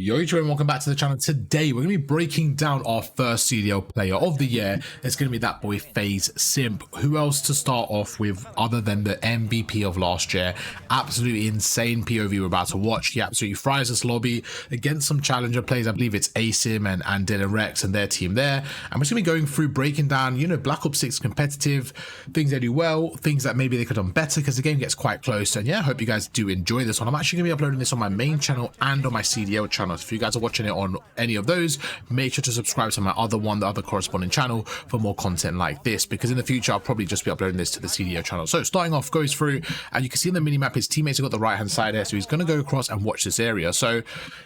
Yo, and welcome back to the channel. Today we're going to be breaking down our first CDL player of the year. It's going to be that boy Faze Simp. Who else to start off with other than the MVP of last year? Absolutely insane POV we're about to watch. He absolutely fries this lobby against some challenger players. I believe it's Asim and Dylan Rex and their team there. And we're just going to be going through breaking down, you know, Black Ops 6 competitive, things they do well, things that maybe they could have done better because the game gets quite close. And yeah, I hope you guys do enjoy this one. I'm actually going to be uploading this on my main channel and on my CDL channel. If you guys are watching it on any of those, make sure to subscribe to my other one, the other corresponding channel, for more content like this, because in the future I'll probably just be uploading this to the CDO channel. So starting off, goes through, and you can see in the minimap his teammates have got the right hand side here, so he's going to go across and watch this area. So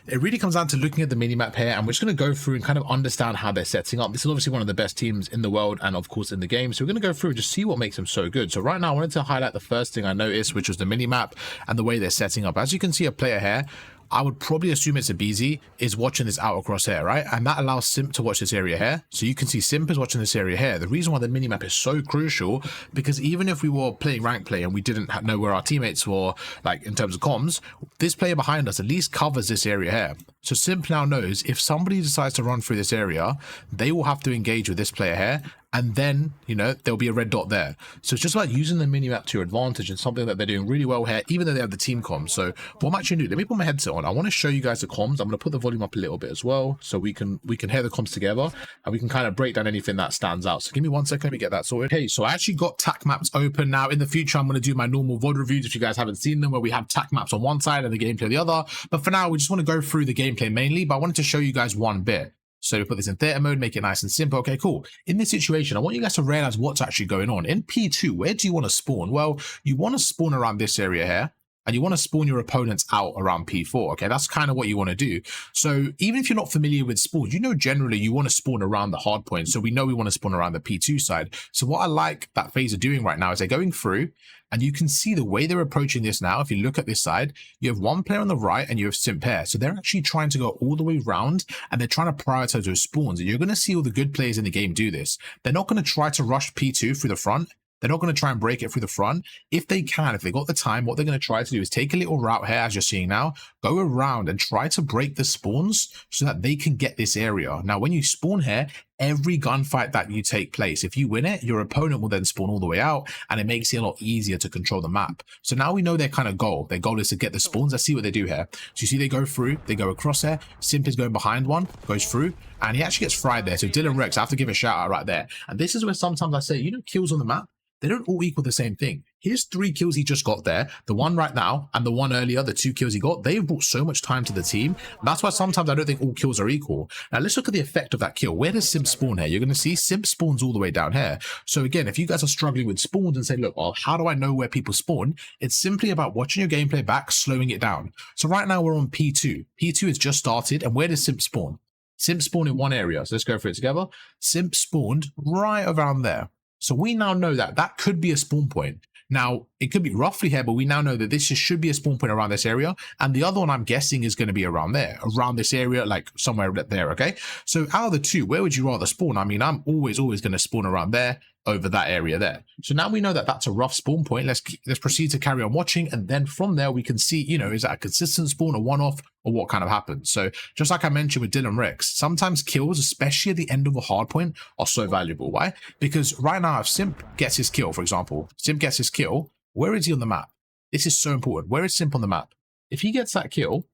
it really comes down to looking at the minimap here, and we're just going to go through and kind of understand how they're setting up. This is obviously one of the best teams in the world and of course in the game, so we're going to go through and just see what makes them so good. So right now I wanted to highlight the first thing I noticed, which was the minimap and the way they're setting up. As you can see, a player here, I would probably assume it's a BZ, is watching this out across here, right? And that allows Simp to watch this area here. So you can see Simp is watching this area here. The reason why the minimap is so crucial, because even if we were playing rank play and we didn't know where our teammates were, like in terms of comms, this player behind us at least covers this area here. So Simp now knows if somebody decides to run through this area, they will have to engage with this player here, and then, you know, there'll be a red dot there. So it's just about using the minimap to your advantage, and something that they're doing really well here, even though they have the team comms. So what I'm actually going to do, let me put my headset on. I want to show you guys the comms. I'm going to put the volume up a little bit as well, so we can hear the comms together, and we can kind of break down anything that stands out. So give me 1 second, let me get that sorted. Okay, so I actually got TAC maps open now. In the future, I'm going to do my normal VOD reviews if you guys haven't seen them, where we have TAC maps on one side and the gameplay on the other. But for now, we just want to go through the gameplay mainly, but I wanted to show you guys one bit. So we put this in theater mode, make it nice and simple. Okay, cool. In this situation, I want you guys to realize what's actually going on. In P2, where do you want to spawn? Well, you want to spawn around this area here, and you want to spawn your opponents out around P4. Okay, that's kind of what you want to do. So even if you're not familiar with spawns, you know generally you want to spawn around the hard point. So we know we want to spawn around the P2 side. So what I like that Faze are doing right now is they're going through, and you can see the way they're approaching this now. If you look at this side, you have one player on the right and you have Simp here. So they're actually trying to go all the way around, and they're trying to prioritize those spawns. And you're going to see all the good players in the game do this. They're not going to try to rush P2 through the front. They're not going to try and break it through the front. If they can, if they got the time, what they're going to try to do is take a little route here, as you're seeing now, go around and try to break the spawns so that they can get this area. Now, when you spawn here, every gunfight that you take place, if you win it, your opponent will then spawn all the way out, and it makes it a lot easier to control the map. So now we know their kind of goal. Their goal is to get the spawns. Let's see what they do here. So you see they go through, they go across here. Simp is going behind one, goes through, and he actually gets fried there. So Dylan Rex, I have to give a shout out right there. And this is where sometimes I say, you know, kills on the map, they don't all equal the same thing. Here's 3 kills he just got there, the one right now and the one earlier, the 2 kills he got. They've brought so much time to the team. That's why sometimes I don't think all kills are equal. Now let's look at the effect of that kill. Where does Simp spawn here? You're going to see Simp spawns all the way down here. So again, if you guys are struggling with spawns and say, look, well, how do I know where people spawn? It's simply about watching your gameplay back, slowing it down. So right now we're on P2. P2 has just started, and where does Simp spawn? Simp spawned in one area. So let's go through it together. Simp spawned right around there. So we now know that that could be a spawn point. Now, it could be roughly here, but we now know that this should be a spawn point around this area. And the other one I'm guessing is going to be around there, around this area, like somewhere there, okay? So out of the two, where would you rather spawn? I mean, I'm always going to spawn around there over that area there. So now we know that that's a rough spawn point. Let's proceed to carry on watching. And then from there, we can see, you know, is that a consistent spawn, a one-off, or what kind of happens? So just like I mentioned with Dylan Rex, sometimes kills, especially at the end of a hard point, are so valuable. Why? Because right now, if Simp gets his kill, for example, Simp gets his kill, where is he on the map? This is so important. Where is Simp on the map? If he gets that kill,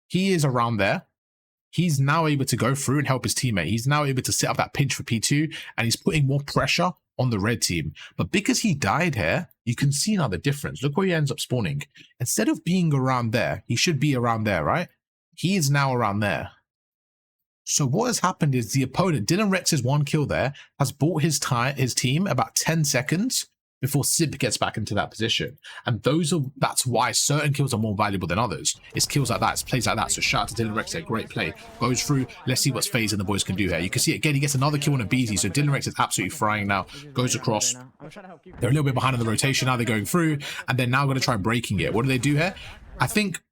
he is around there. He's now able to go through and help his teammate. He's now able to set up that pinch for P2, and he's putting more pressure on the red team. But because he died here, you can see now the difference. Look where he ends up spawning. Instead of being around there, he should be around there, right? He is now around there. So what has happened is the opponent, Dylan Rex's one kill there, has bought his team about 10 seconds before Simp gets back into that position. And that's why certain kills are more valuable than others. It's kills like that, it's plays like that. So shout out to Dylan Rex there, great play. Goes through, let's see what Faze and the boys can do here. You can see again, he gets another kill on a BZ. So Dylan Rex is absolutely frying now, goes across. They're a little bit behind on the rotation now, they're going through, and they're now going to try breaking it. What do they do here? I think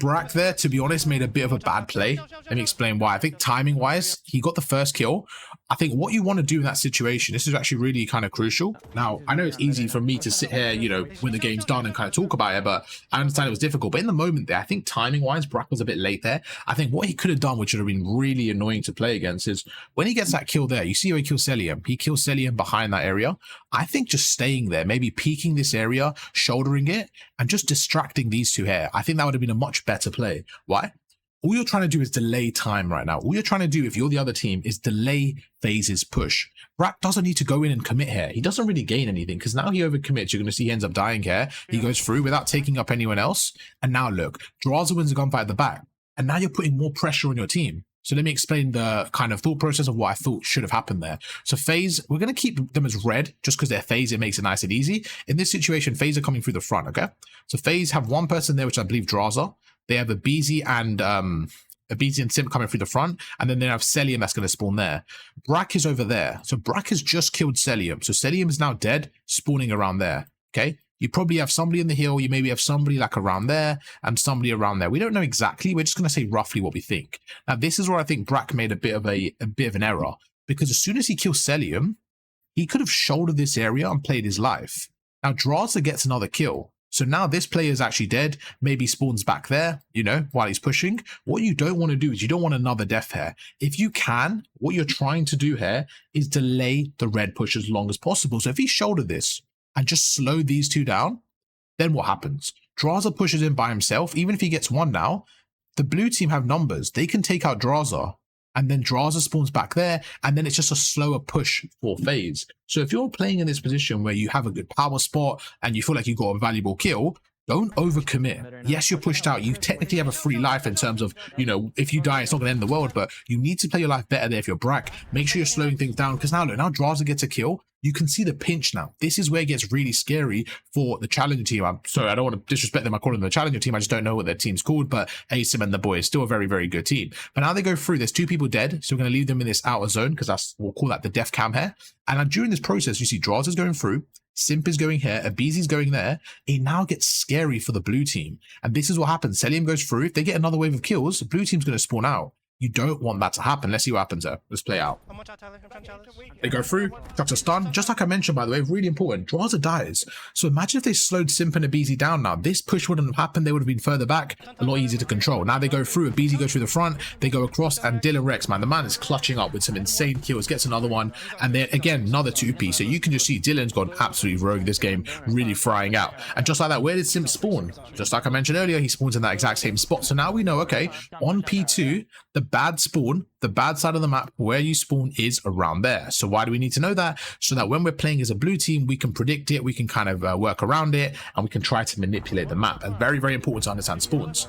Brack there, to be honest, made a bit of a bad play. Let me explain why. I think timing-wise, he got the first kill. I think what you want to do in that situation, this is actually really kind of crucial. Now, I know it's easy for me to sit here, you know, when the game's done and kind of talk about it, but I understand it was difficult. But in the moment there, I think timing-wise, Brack was a bit late there. I think what he could have done, which would have been really annoying to play against, is when he gets that kill there, you see how he kills Celium. He kills Celium behind that area. I think just staying there, maybe peeking this area, shouldering it, and just distracting these two here. I think that would have been a much better play. Why? All you're trying to do is delay time right now. All you're trying to do, if you're the other team, is delay Faze's push. Brack doesn't need to go in and commit here. He doesn't really gain anything because now he overcommits. You're going to see he ends up dying here. He goes through without taking up anyone else. And now look, Draza wins a gunfight at the back. And now you're putting more pressure on your team. So let me explain the kind of thought process of what I thought should have happened there. So Faze, we're going to keep them as red just because they're Faze. It makes it nice and easy. In this situation, Faze are coming through the front, okay? So Faze have one person there, which I believe Draza. They have a BZ and Simp coming through the front, and then they have Celium that's going to spawn there. Brack is over there. So Brack has just killed Celium. So Celium is now dead, spawning around there, okay? You probably have somebody in the hill, you maybe have somebody like around there, and somebody around there. We don't know exactly, we're just going to say roughly what we think. Now, this is where I think Brack made a bit of an error, because as soon as he kills Celium, he could have shouldered this area and played his life. Now, Draza gets another kill. So now this player is actually dead, maybe spawns back there, you know, while he's pushing. What you don't want to do is you don't want another death here. If you can, what you're trying to do here is delay the red push as long as possible. So if he shouldered this and just slow these two down, then what happens? Draza pushes in by himself. Even if he gets one now, the blue team have numbers. They can take out Draza. And then Draza spawns back there, and then it's just a slower push for Faze. So if you're playing in this position where you have a good power spot and you feel like you got a valuable kill, don't overcommit. Yes, you're pushed out. You technically have a free life in terms of, you know, if you die, it's not going to end the world, but you need to play your life better there if you're Brack. Make sure you're slowing things down, because now, look, now Draza gets a kill. You can see the pinch now. This is where it gets really scary for the challenger team. I'm sorry, I don't want to disrespect them. I call them the challenger team. I just don't know what their team's called, but Faze Simp and the boys, still a very, very good team. But now they go through, there's two people dead. So we're going to leave them in this outer zone, because we'll call that the death cam here. And during this process, you see Draza's going through, Simp is going here, Abizi's going there. It now gets scary for the blue team. And this is what happens. Celium goes through. If they get another wave of kills, the blue team's going to spawn out. You don't want that to happen. Let's see what happens there. Let's play out. They go through, chucks a stun. Just like I mentioned, by the way, really important. Draza dies. So imagine if they slowed Simp and Abizi down now. This push wouldn't have happened. They would have been further back. A lot easier to control. Now they go through. Abizi goes through the front. They go across, and Dylan Rex, man, the man is clutching up with some insane kills. Gets another one. And then again, another 2P. So you can just see Dylan's gone absolutely rogue this game, really frying out. And just like that, where did Simp spawn? Just like I mentioned earlier, he spawns in that exact same spot. So now we know, okay, on P2, the bad spawn, the bad side of the map where you spawn is around there. So why do we need to know that? So that when we're playing as a blue team, we can predict it, we can kind of work around it, and we can try to manipulate the map. And very, very important to understand spawns.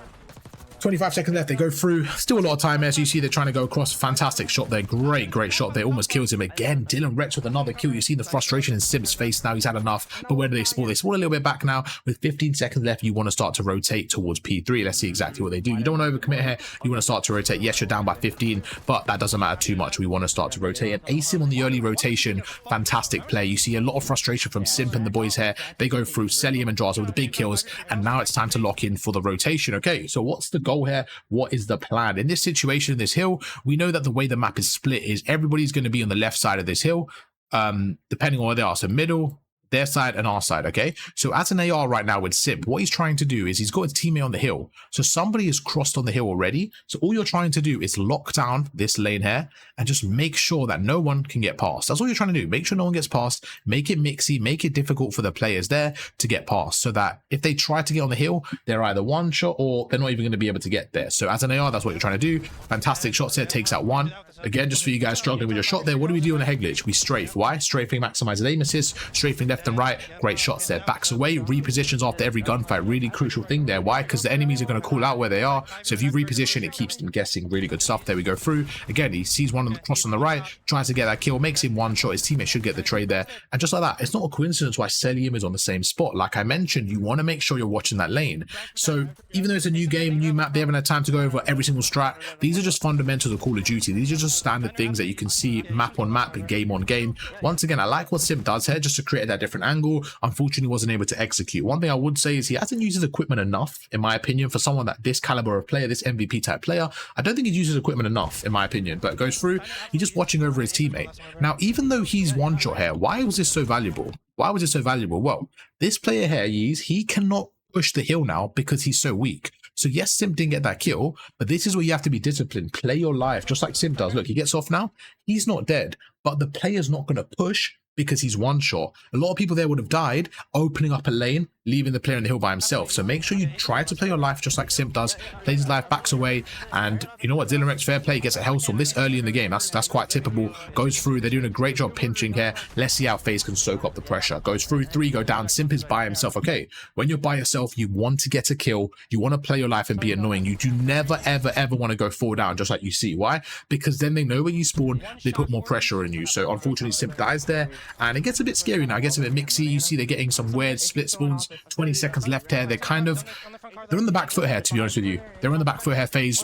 25 seconds left, they go through, still a lot of time there, so you see they're trying to go across. Fantastic shot there, great shot there, almost kills him again. Dylan Rex with another kill. You see the frustration in Simp's face now. He's had enough, but where do they spawn? They spawn a little bit back now. With 15 seconds left, you want to start to rotate towards P3. Let's see exactly what they do. You don't want to overcommit here. You want to start to rotate. Yes, you're down by 15, but that doesn't matter too much. We want to start to rotate. And Asim on the early rotation, fantastic play. You see a lot of frustration from Simp and the boys here. They go through Celium and Draza with the big kills, and now it's time to lock in for the rotation. Okay, so what's the goal here? What is the plan? In this situation, in this hill, we know that the way the map is split is everybody's going to be on the left side of this hill, depending on where they are. So middle, their side, and our side, okay? So as an AR right now with Simp, what he's trying to do is he's got his teammate on the hill. So somebody has crossed on the hill already. So all you're trying to do is lock down this lane here and just make sure that no one can get past. That's all you're trying to do. Make sure no one gets past, make it mixy, make it difficult for the players there to get past, so that if they try to get on the hill, they're either one shot or they're not even going to be able to get there. So as an AR, that's what you're trying to do. Fantastic shots there, takes out one. Again, just for you guys struggling with your shot there, what do we do on a head glitch? We strafe. Why? Strafing maximizes aim assist, strafing left and right. Great shots there. Backs away, repositions after every gunfight. Really crucial thing there. Why? Because the enemies are going to call out where they are. So if you reposition, it keeps them guessing. Really good stuff. There we go through. Again, he sees one on the cross on the right, tries to get that kill, makes him one shot. His teammate should get the trade there. And just like that, it's not a coincidence why Celium is on the same spot. Like I mentioned, you want to make sure you're watching that lane. So even though it's a new game, new map, they haven't had time to go over every single strat. These are just fundamentals of Call of Duty. These are just standard things that you can see map on map and game on game. Once again, I like what Simp does here, just to create that different different angle. Unfortunately, wasn't able to execute. One thing I would say is he hasn't used his equipment enough, in my opinion, for someone that this caliber of player, this MVP type player. I don't think he uses equipment enough, in my opinion, but goes through. He's just watching over his teammate. Now, even though he's one shot here, why was this so valuable? Why was it so valuable? Well, this player here, he cannot push the hill now because he's so weak. So yes, Simp didn't get that kill, but this is where you have to be disciplined. Play your life, just like Simp does. Look, he gets off now. He's not dead, but the player's not going to push because he's one shot. A lot of people there would have died opening up a lane, leaving the player in the hill by himself. So make sure you try to play your life just like Simp does. Plays his life, backs away, and you know what? Dylan Rex, fair play, gets a hellstorm this early in the game. That's quite typical. Goes through. They're doing a great job pinching here. Let's see how Faze can soak up the pressure. Goes through, 3 go down. Simp is by himself. Okay, when you're by yourself, you want to get a kill. You want to play your life and be annoying. You do never, ever, ever want to go 4 down just like you see. Why? Because then they know when you spawn, they put more pressure on you. So unfortunately, Simp dies there, and it gets a bit scary now. It gets a bit mixy. You see they're getting some weird split spawns. 20 seconds left here. They're on the back foot here, to be honest with you. They're on the back foot here. Faze,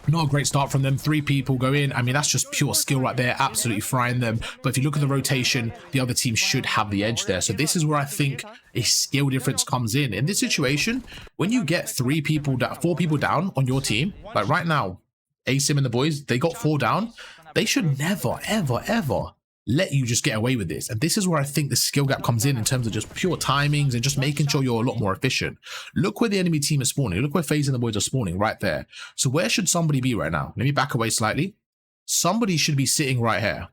not a great start from them. 3 people go in. I mean, that's just pure skill right there, absolutely frying them. But if you look at the rotation, the other team should have the edge there. So this is where I think a skill difference comes in. In this situation, when you get 4 people down on your team, like right now, Asim and the boys, they got 4 down. They should never, ever, ever let you just get away with this. And this is where I think the skill gap comes in terms of just pure timings and just making sure you're a lot more efficient. Look where the enemy team is spawning. Look where Faze and the boys are spawning right there. So where should somebody be right now? Let me back away slightly. Somebody should be sitting right here.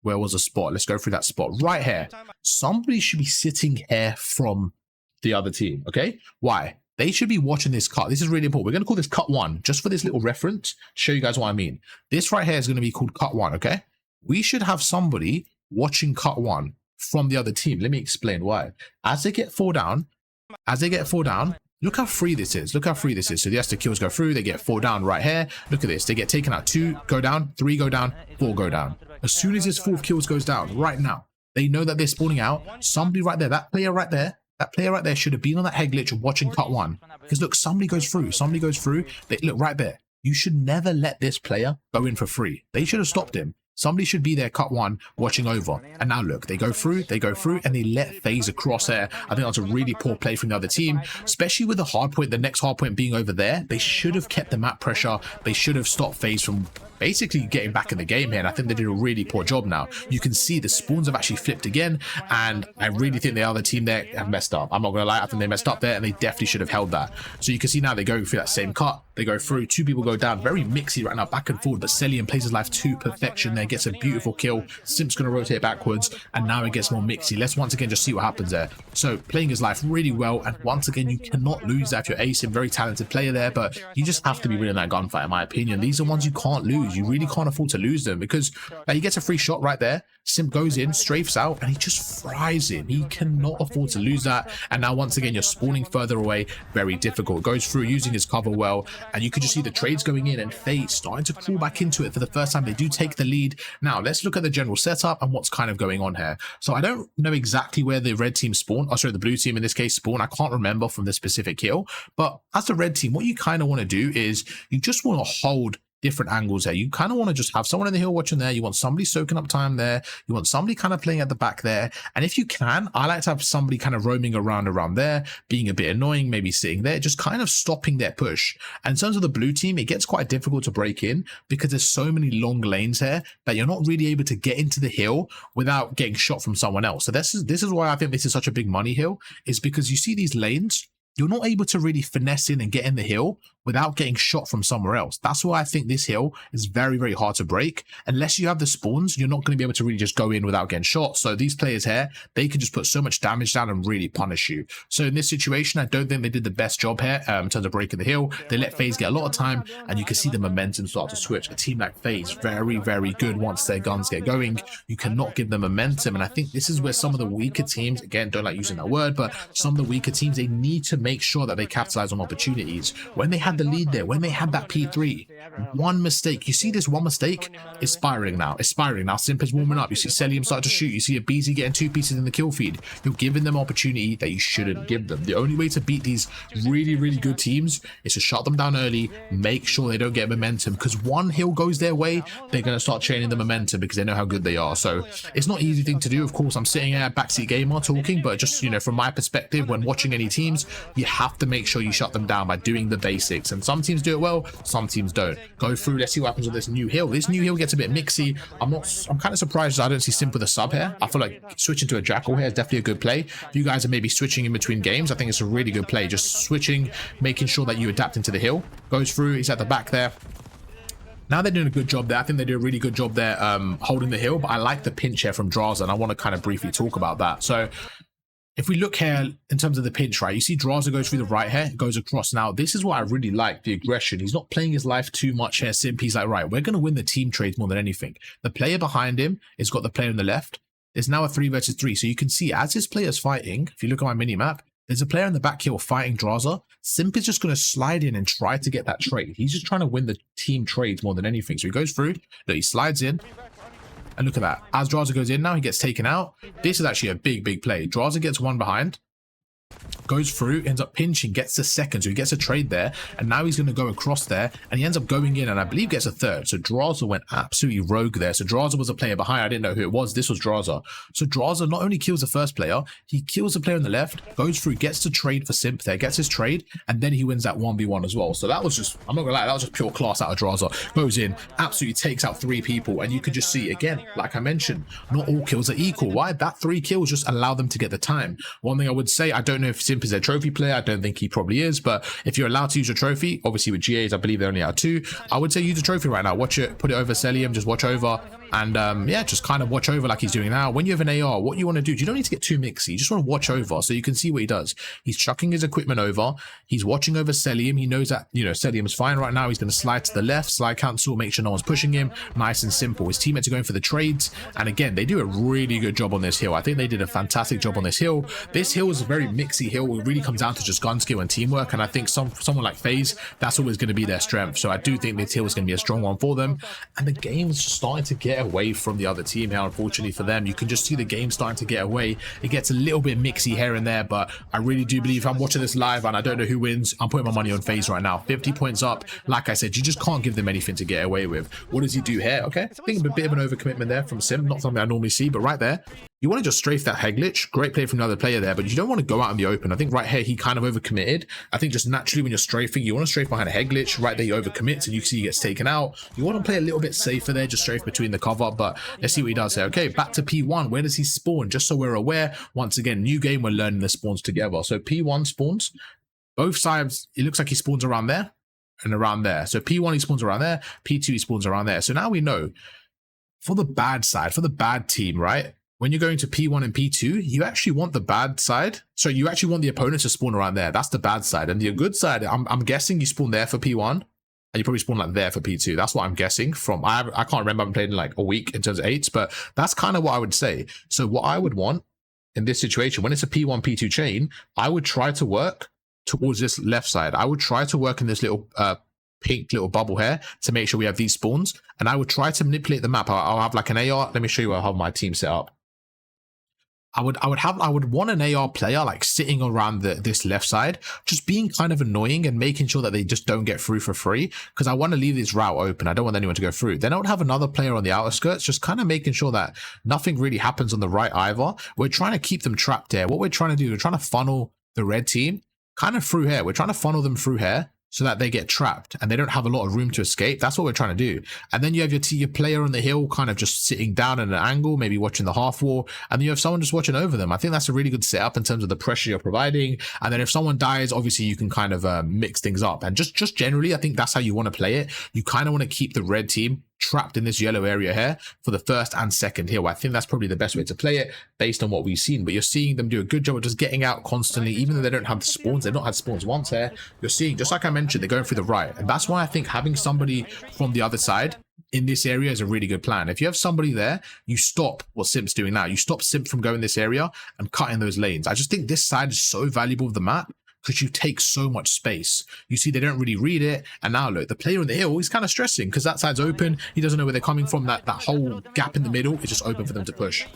Where was the spot? Let's go through that spot right here. Somebody should be sitting here from the other team. Okay, why? They should be watching this cut. This is really important. We're going to call this cut 1 just for this little reference, show you guys what I mean. This right here is going to be called cut 1. Okay, we should have somebody watching cut 1 from the other team. Let me explain why. As they get 4 down, look how free this is. Look how free this is. So yes, the kills go through. They get 4 down right here. Look at this. They get taken out. 2 go down, 3 go down, 4 go down. As soon as this 4th kills goes down right now, they know that they're spawning out. Somebody right there, that player right there should have been on that head glitch watching cut 1. Because look, somebody goes through. Look right there. You should never let this player go in for free. They should have stopped him. Somebody should be there, cut 1, watching over. And now look, they go through, and they let Faze across there. I think that's a really poor play from the other team, especially with the hard point, the next hard point being over there. They should have kept the map pressure. They should have stopped Faze from basically getting back in the game here, and I think they did a really poor job now. You can see the spawns have actually flipped again, and I really think the other team there have messed up. I'm not gonna lie, I think they messed up there, and they definitely should have held that. So you can see now they're going through that same cut. They go through, 2 people go down, very mixy right now, back and forward, but Celian plays his life to perfection there, gets a beautiful kill. Simp's gonna rotate backwards, and now it gets more mixy. Let's once again just see what happens there. So playing his life really well, and once again, you cannot lose that if you're Asim, very talented player there, but you just have to be winning that gunfight, in my opinion. These are ones you can't lose. You really can't afford to lose them, because he gets a free shot right there. Simp goes in, strafes out, and he just fries him. He cannot afford to lose that. And now once again, you're spawning further away, very difficult. Goes through using his cover well, and you can just see the trades going in, and Faze starting to crawl back into it for the first time. They do take the lead. Now let's look at the general setup and what's kind of going on here. So I don't know exactly where the red team spawn, oh sorry, the blue team in this case spawn. I can't remember from the specific kill, but as the red team, what you kind of want to do is you just want to hold different angles there. You kind of want to just have someone in the hill watching there. You want somebody soaking up time there. You want somebody kind of playing at the back there. And if you can, I like to have somebody kind of roaming around there, being a bit annoying, maybe sitting there, just kind of stopping their push. And in terms of the blue team, it gets quite difficult to break in because there's so many long lanes here that you're not really able to get into the hill without getting shot from someone else. So this is why I think this is such a big money hill, is because you see these lanes, you're not able to really finesse in and get in the hill without getting shot from somewhere else. That's why I think this hill is very, very hard to break. Unless you have the spawns, you're not going to be able to really just go in without getting shot. So these players here, they can just put so much damage down and really punish you. So in this situation, I don't think they did the best job here in terms of breaking the hill. They let Faze get a lot of time, and you can see the momentum start to switch. A team like Faze, very, very good once their guns get going. You cannot give them momentum. And I think this is where some of the weaker teams, again, don't like using that word, but some of the weaker teams, they need to make sure that they capitalize on opportunities. When they had the lead there, when they had that P3, one mistake. You see this one mistake is spiraling now. It's spiraling now. Simp is warming up. You see Celium start to shoot. You see a BZ getting 2 pieces in the kill feed. You're giving them opportunity that you shouldn't give them. The only way to beat these really, really good teams is to shut them down early, make sure they don't get momentum, because one hill goes their way, they're going to start chaining the momentum because they know how good they are. So it's not an easy thing to do. Of course, I'm sitting here backseat gamer talking, but just, you know, from my perspective, when watching any teams, you have to make sure you shut them down by doing the basics. And some teams do it well, some teams don't. Go through, let's see what happens with this new hill. This new hill gets a bit mixy. I'm kind of surprised I don't see Simp with a sub here. I feel like switching to a Jackal here is definitely a good play. If you guys are maybe switching in between games, I think it's a really good play. Just switching, making sure that you adapt into the hill. Goes through, he's at the back there. Now they're doing a good job there. I think they do a really good job there holding the hill, but I like the pinch here from Draza, and I want to kind of briefly talk about that. So if we look here in terms of the pinch, right, you see Draza goes through the right here, goes across. Now, this is what I really like, the aggression. He's not playing his life too much here, Simp. He's like, right, we're going to win the team trades more than anything. The player behind him has got the player on the left. There's now a 3 versus 3. So you can see as his player's fighting, if you look at my mini map, there's a player in the back hill fighting Draza. Simp is just going to slide in and try to get that trade. He's just trying to win the team trades more than anything. So he goes through, look, he slides in. And look at that. As Draza goes in now, he gets taken out. This is actually a big, big play. Draza gets one behind, goes through, ends up pinching, gets the second, so he gets a trade there, and now he's going to go across there, and he ends up going in, and I believe gets a third. So Draza went absolutely rogue there. So Draza was a player behind. I didn't know who it was. This was Draza. So Draza not only kills the first player, he kills the player on the left, goes through, gets the trade for Simp there, gets his trade, and then he wins that 1v1 as well. So that was just, I'm not gonna lie, that was just pure class out of Draza. Goes in, absolutely takes out 3 people, and you can just see, again, like I mentioned, not all kills are equal. Why? That 3 kills just allow them to get the time. One thing I would say, I don't know if Simp is a trophy player. I don't think he probably is, but if you're allowed to use a trophy, obviously with GAs, I believe they only have 2. I would say use a trophy right now. Watch it, put it over Celium, just watch over, and yeah, just kind of watch over like he's doing now. When you have an AR, what you want to do, you don't need to get too mixy. You just want to watch over so you can see what he does. He's chucking his equipment over. He's watching over Celium. He knows that, you know, Celium's fine right now. He's going to slide to the left, slide cancel, make sure no one's pushing him. Nice and simple. His teammates are going for the trades. And again, they do a really good job on this hill. I think they did a fantastic job on this hill. This hill is a very mixy hill. It really comes down to just gun skill and teamwork. And I think someone like Faze, that's always going to be their strength. So I do think this hill is going to be a strong one for them. And the game is starting to get away from the other team here, unfortunately for them. You can just see the game starting to get away. It gets a little bit mixy here and there, but I really do believe, if I'm watching this live and I don't know who wins, I'm putting my money on Faze right now. 50 points up. Like I said, you just can't give them anything to get away with. What does he do here? Okay, I think a bit of an overcommitment there from Simp, not something I normally see, but right there, you want to just strafe that head glitch. Great play from another player there, but you don't want to go out in the open. I think right here, he kind of overcommitted. I think just naturally when you're strafing, you want to strafe behind a head glitch. Right there, he overcommits and you see he gets taken out. You want to play a little bit safer there, just strafe between the cover, but let's see what he does here. Okay, back to P1. Where does he spawn? Just so we're aware, once again, new game, we're learning the spawns together. So P1 spawns, both sides, it looks like he spawns around there and around there. So P1, he spawns around there. P2, he spawns around there. So now we know, for the bad side, for the bad team, right? When you're going to P1 and P2, you actually want the bad side. So you actually want the opponents to spawn around there. That's the bad side. And the good side, I'm guessing you spawn there for P1. And you probably spawn like there for P2. That's what I'm guessing from. I can't remember. I haven't played in like a week in terms of 8s, but that's kind of what I would say. So what I would want in this situation, when it's a P1, P2 chain, I would try to work towards this left side. I would try to work in this little pink little bubble here to make sure we have these spawns. And I would try to manipulate the map. I'll have like an AR. Let me show you how my team set up. I would want an AR player like sitting around this left side, just being kind of annoying and making sure that they just don't get through for free, because I want to leave this route open. I don't want anyone to go through. Then I would have another player on the outer skirts, just kind of making sure that nothing really happens on the right either. We're trying to keep them trapped there. What we're trying to do, we're trying to funnel the red team kind of through here. We're trying to funnel them through here so that they get trapped and they don't have a lot of room to escape. That's what we're trying to do. And then you have your player on the hill kind of just sitting down at an angle, maybe watching the half wall, and then you have someone just watching over them. I think that's a really good setup in terms of the pressure you're providing. And then if someone dies, obviously you can kind of mix things up. And just generally, I think that's how you want to play it. You kind of want to keep the red team trapped in this yellow area here for the first and second hill. I think that's probably the best way to play it based on what we've seen. But you're seeing them do a good job of just getting out constantly, even though they don't have the spawns. They've not had spawns once here. You're seeing, just like I mentioned, they're going through the right. And that's why I think having somebody from the other side in this area is a really good plan. If you have somebody there, you stop what Simp's doing now. You stop Simp from going this area and cutting those lanes. I just think this side is so valuable of the map, because you take so much space. You see, they don't really read it. And now look, the player on the hill, he's kind of stressing because that side's open. He doesn't know where they're coming from. That whole gap in the middle is just open for them to push.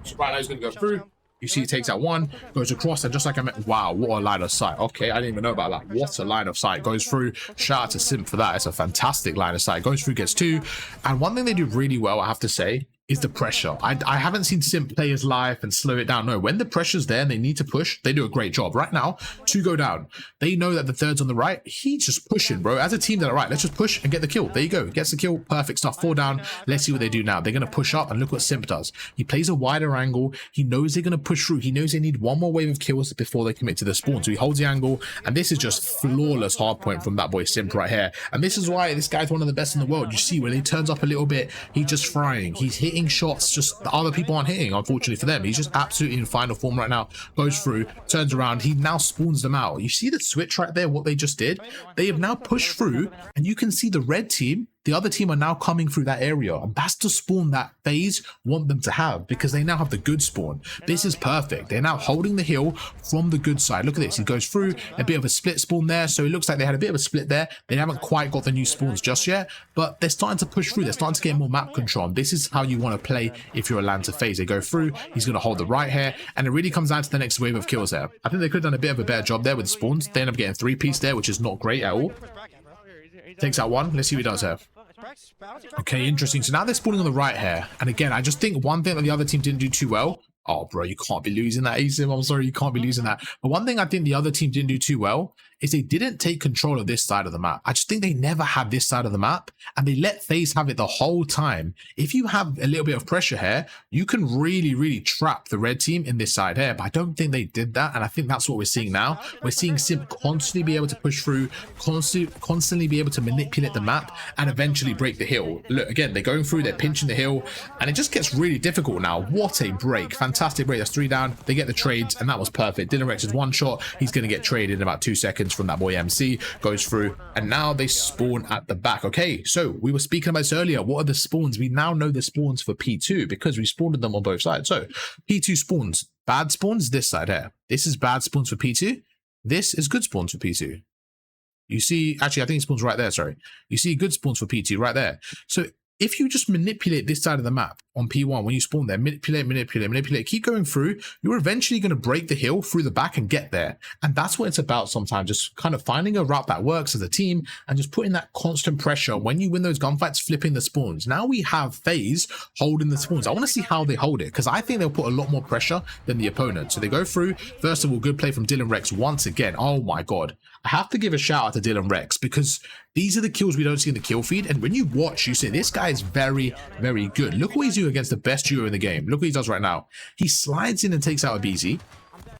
So right now he's going to go through. You see, he takes out one, goes across, and just like I meant, wow, what a line of sight. Okay, I didn't even know about that. What a line of sight. Goes through. Shout out to Simp for that. It's a fantastic line of sight. Goes through, gets two. And one thing they do really well, I have to say, is the pressure. I haven't seen Simp play his life and slow it down. No, when the pressure's there and they need to push, they do a great job. Right now, two go down. They know that the third's on the right. He's just pushing, bro. As a team, they're like, right, let's just push and get the kill. There you go. Gets the kill. Perfect stuff. 4 down. Let's see what they do now. They're going to push up, and look what Simp does. He plays a wider angle. He knows they're going to push through. He knows they need one more wave of kills before they commit to the spawn. So he holds the angle, and this is just flawless hardpoint from that boy Simp right here. And this is why this guy's one of the best in the world. You see, when he turns up a little bit, he's just frying. He's hitting shots just the other people aren't hitting, unfortunately for them. He's just absolutely in final form right now. Goes through, turns around, he now spawns them out. You see the switch right there, what they just did? They have now pushed through, and you can see the red team, the other team are now coming through that area, and that's the spawn that Faze want them to have, because they now have the good spawn. This is perfect. They're now holding the hill from the good side. Look at this. He goes through, a bit of a split spawn there, so it looks like they had a bit of a split there. They haven't quite got the new spawns just yet, but they're starting to push through. They're starting to get more map control. And this is how you want to play if you're a Atlanta Faze. They go through, he's going to hold the right here, and it really comes down to the next wave of kills there. I think they could have done a bit of a better job there with the spawns. They end up getting 3-piece there, which is not great at all. Takes out one. Let's see what he does here. Okay, interesting. So now they're spawning on the right here. And again, I just think one thing that the other team didn't do too well. Oh, bro, you can't be losing that, Asim. I'm sorry, you can't be losing that. But one thing I think the other team didn't do too well is they didn't take control of this side of the map. I just think they never had this side of the map, and they let Faze have it the whole time. If you have a little bit of pressure here, you can really, really trap the red team in this side here. But I don't think they did that, and I think that's what we're seeing now. We're seeing Simp constantly be able to push through, constantly be able to manipulate the map, and eventually break the hill. Look, again, they're going through, they're pinching the hill, and it just gets really difficult now. What a break. Fantastic break. That's 3 down. They get the trades, and that was perfect. Dylan Rex is one shot. He's going to get traded in about 2 seconds from that boy MC. Goes through, and now they spawn at the back. Okay, so we were speaking about this earlier. What are the spawns? We now know the spawns for P2 because we spawned them on both sides. So P2 spawns. Bad spawns this side here. This is bad spawns for P2. This is good spawns for P2. You see, actually, I think it spawns right there. Sorry. You see good spawns for P2 right there. So if you just manipulate this side of the map on P1, when you spawn there, manipulate, keep going through, you're eventually going to break the hill through the back and get there. And that's what it's about sometimes, just kind of finding a route that works as a team and just putting that constant pressure. When you win those gunfights, flipping the spawns. Now we have Faze holding the spawns. I want to see how they hold it, because I think they'll put a lot more pressure than the opponent. So they go through. First of all, good play from Dylan Rex once again. Oh my God. I have to give a shout out to Dylan Rex, because these are the kills we don't see in the kill feed. And when you watch, you say, this guy is very, very good. Look what he's doing against the best duo in the game. Look what he does right now. He slides in and takes out a BZ.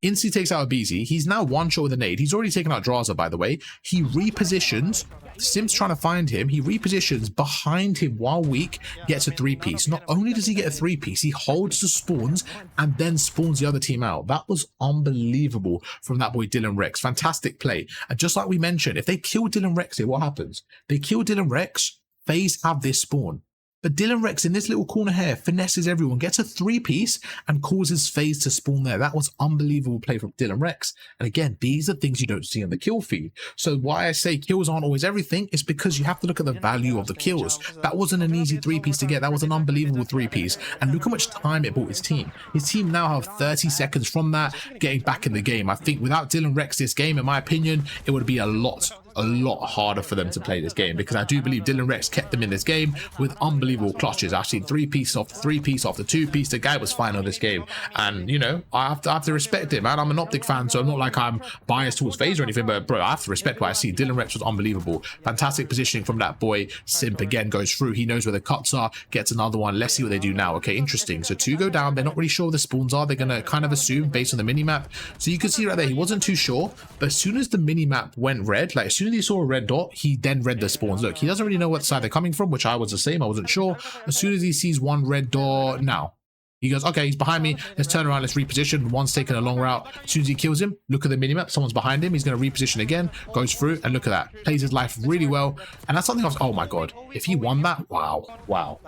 Instantly takes out a BZ. He's now one shot with a nade. He's already taken out Draza, by the way. He repositions. Simp's trying to find him. He repositions behind him while weak, gets a 3-piece. Not only does he get a 3-piece, he holds the spawns and then spawns the other team out. That was unbelievable from that boy Dylan Rex. Fantastic play. And just like we mentioned, if they kill Dylan Rex here, what happens? They kill Dylan Rex, Faze have this spawn. But Dylan Rex in this little corner here finesses everyone, gets a 3-piece and causes Faze to spawn there. That was unbelievable play from Dylan Rex. And again, these are things you don't see on the kill feed. So why I say kills aren't always everything is because you have to look at the value of the kills. That wasn't an easy 3-piece to get. That was an unbelievable 3-piece. And look how much time it bought his team. His team now have 30 seconds from that getting back in the game. I think without Dylan Rex this game, in my opinion, it would be a lot harder for them to play this game, because I do believe Dylan Rex kept them in this game with unbelievable clutches. I've seen 3-piece after 3-piece after 2-piece. The guy was fine on this game, and you know, I have to respect it, man. I'm an Optic fan, so I'm not like I'm biased towards Faze or anything, but bro, I have to respect what I see. Dylan Rex was unbelievable. Fantastic positioning from that boy. Simp again goes through. He knows where the cuts are, gets another one. Let's see what they do now. Okay, interesting. So 2 go down. They're not really sure where the spawns are. They're gonna kind of assume based on the mini map. So you can see right there, he wasn't too sure, but as soon as the mini map went red, like as soon as he saw a red dot, he then read the spawns. Look, he doesn't really know what side they're coming from, which I was the same. I wasn't sure. As soon as he sees one red dot, now he goes, okay, he's behind me. Let's turn around. Let's reposition. One's taking a long route. As soon as he kills him, look at the minimap. Someone's behind him. He's going to reposition again. Goes through, and look at that. Plays his life really well. And that's something else. Oh my God. If he won that, wow.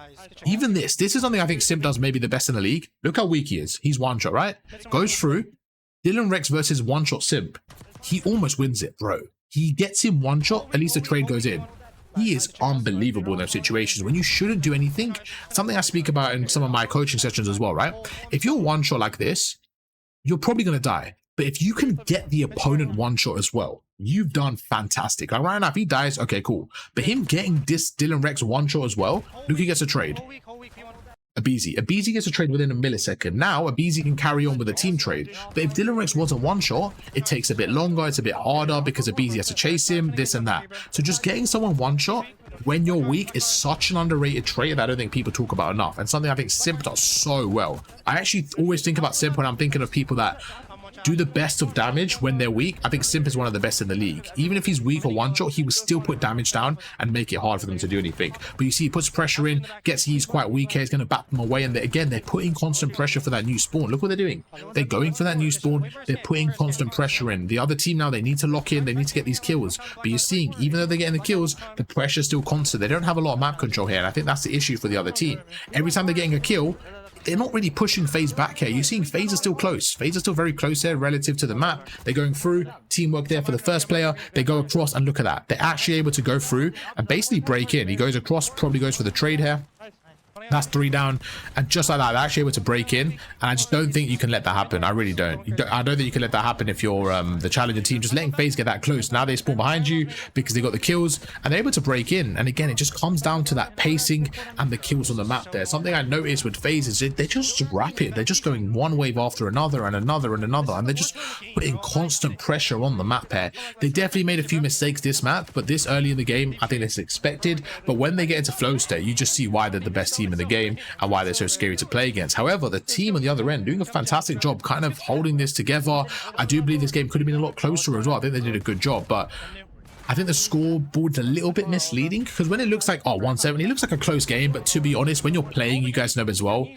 Even this is something I think Simp does maybe the best in the league. Look how weak he is. He's one shot, right? Goes through. Dylan Rex versus one-shot Simp. He almost wins it, bro. He gets him one shot, at least the trade goes in. He is unbelievable in those situations when you shouldn't do anything. Something I speak about in some of my coaching sessions as well, right? If you're one shot like this, you're probably going to die. But if you can get the opponent one shot as well, you've done fantastic. Like right now, if he dies, okay, cool. But him getting this Dylan Rex one shot as well, look, he gets a trade. Abizi gets a trade within a millisecond. Now, Abizi can carry on with a team trade. But if Dylan Rex wasn't one shot, it takes a bit longer, it's a bit harder because Abizi has to chase him, this and that. So just getting someone one shot when you're weak is such an underrated trait that I don't think people talk about enough. And something I think Simp does so well. I actually always think about Simp when I'm thinking of people that do the best of damage when they're weak. I think Simp is one of the best in the league. Even if he's weak or one shot, he will still put damage down and make it hard for them to do anything. But you see, he puts pressure in, gets he's quite weak here, he's going to back them away, and they're putting constant pressure for that new spawn. Look what they're doing. They're going for that new spawn, they're putting constant pressure in. The other team now, they need to lock in, they need to get these kills. But you're seeing, even though they're getting the kills, the pressure's still constant. They don't have a lot of map control here, and I think that's the issue for the other team. Every time they're getting a kill, they're not really pushing Faze back here. You're seeing Faze is still close. Faze is still very close here relative to the map. They're going through, teamwork there for the first player. They go across, and look at that. They're actually able to go through and basically break in. He goes across, probably goes for the trade here. That's 3 down, and just like that, they're actually able to break in. And I just don't think you can let that happen. I really don't. I don't think you can let that happen if you're the challenger team. Just letting Faze get that close. Now they spawn behind you because they got the kills and they're able to break in. And again, it just comes down to that pacing and the kills on the map there. Something I noticed with Faze is they're just rapid. They're just going one wave after another and another and another, and they're just putting constant pressure on the map here. They definitely made a few mistakes this map, but this early in the game, I think it's expected. But when they get into flow state, you just see why they're the best team in the game and why they're so scary to play against. However, the team on the other end doing a fantastic job kind of holding this together. I do believe this game could have been a lot closer as well. I think they did a good job, but I think the scoreboard's a little bit misleading because when it looks like 170, it looks like a close game, but to be honest, when you're playing, you guys know as well,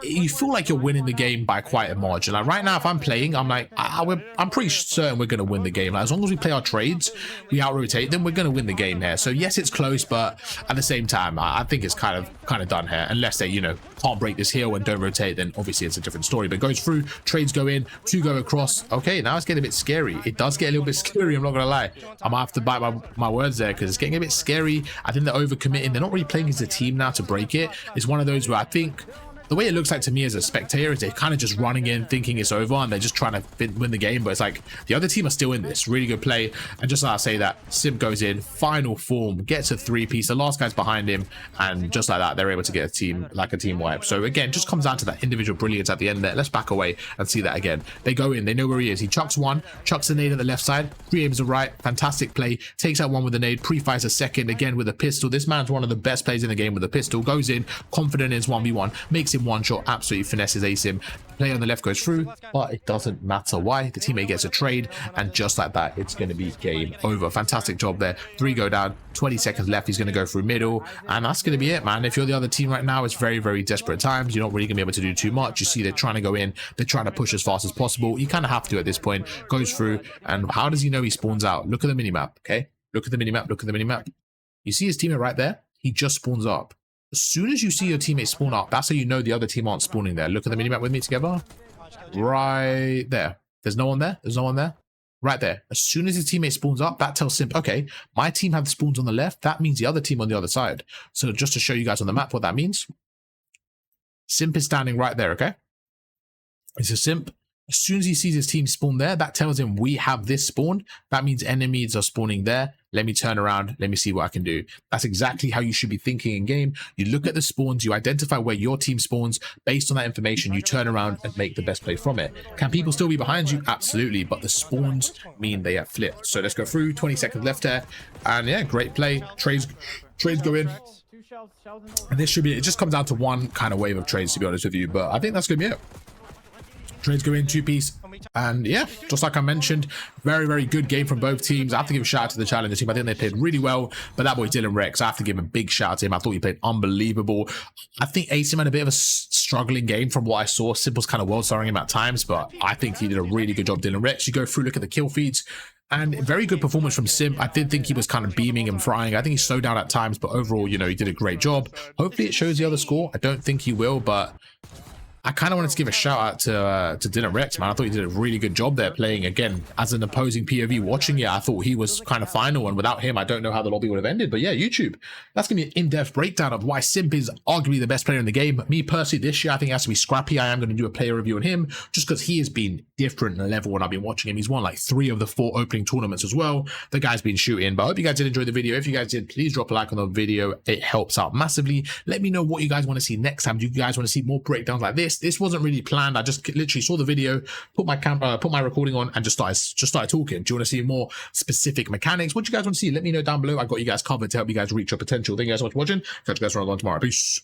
you feel like you're winning the game by quite a margin. Like right now, if I'm playing, I'm like, I'm pretty certain we're going to win the game. Like, as long as we play our trades, we out-rotate them, we're going to win the game here. So yes, it's close, but at the same time, I think it's kind of done here. Unless they, can't break this heel and don't rotate, then obviously it's a different story. But goes through, trades go in, 2 go across. Okay, now it's getting a bit scary. It does get a little bit scary, I'm not going to lie. I might have to bite my words there because it's getting a bit scary. I think they're overcommitting. They're not really playing as a team now to break it. It's one of those where I think the way it looks like to me as a spectator is they're kind of just running in thinking it's over and they're just trying to win the game, but it's like the other team are still in this. Really good play. And just like I say that, Simp goes in, final form, gets a 3-piece, the last guy's behind him, and just like that, they're able to get a team wipe. So again, just comes down to that individual brilliance at the end there. Let's back away and see that again. They go in, they know where he is. He chucks one, chucks a nade at the left side, 3 aims the right, fantastic play, takes out one with a nade, pre-fires a second, again with a pistol. This man's one of the best players in the game with a pistol, goes in, confident in his 1v1, makes him one shot, absolutely finesses Faze Simp. Play on the left goes through, but it doesn't matter why. The teammate gets a trade, and just like that, it's going to be game over. Fantastic job there. 3 go down, 20 seconds left. He's going to go through middle, and that's going to be it, man. If you're the other team right now, it's very, very desperate times. You're not really going to be able to do too much. You see they're trying to go in, they're trying to push as fast as possible. You kind of have to at this point. Goes through, and how does he know he spawns out? Look at the minimap, okay? Look at the minimap, look at the minimap. You see his teammate right there? He just spawns up. As soon as you see your teammate spawn up, that's how you know the other team aren't spawning there. Look at the minimap with me together. Right there. There's no one there. There's no one there. Right there. As soon as his teammate spawns up, that tells Simp, okay, my team have spawns on the left. That means the other team on the other side. So just to show you guys on the map what that means, Simp is standing right there, okay? It's a Simp. As soon as he sees his team spawn there, that tells him we have this spawn. That means enemies are spawning there. Let me turn around. Let me see what I can do. That's exactly how you should be thinking in game. You look at the spawns, you identify where your team spawns. Based on that information, you turn around and make the best play from it. Can people still be behind you? Absolutely. But the spawns mean they have flipped. So let's go through. 20 seconds left there. And yeah, great play. Trades go in. And this should be, it just comes down to one kind of wave of trades, to be honest with you. But I think that's going to be it. Trades go in, 2-piece, and yeah, just like I mentioned, very, very good game from both teams. I have to give a shout out to the challenger team. I think they played really well, but that boy Dylan Rex, I have to give a big shout out to him. I thought he played unbelievable. I think Faze Simp had a bit of a struggling game from what I saw. Simp was kind of world starring him at times, but I think he did a really good job. Dylan Rex, you go through, look at the kill feeds, and very good performance from Simp. I did think he was kind of beaming and frying. I think he slowed down at times, but overall, he did a great job. Hopefully it shows the other score. I don't think he will, but I kind of wanted to give a shout out to Dinner Rex, man. I thought he did a really good job there playing, again, as an opposing POV. Watching it, I thought he was kind of final, and without him, I don't know how the lobby would have ended. But yeah, YouTube, that's going to be an in-depth breakdown of why Simp is arguably the best player in the game. Me personally, this year, I think it has to be Scrappy. I am going to do a player review on him, just because he has been different level when I've been watching him. He's won like 3 of the 4 opening tournaments as well. The guy's been shooting. But I hope you guys did enjoy the video. If you guys did, please drop a like on the video. It helps out massively. Let me know what you guys want to see next time. Do you guys want to see more breakdowns like this? This wasn't really planned. I just literally saw the video, put my recording on, and just started talking. Do you want to see more specific mechanics? What do you guys want to see? Let me know down below. I got you guys covered to help you guys reach your potential. Thank you guys so much for watching. Catch you guys around tomorrow. Peace.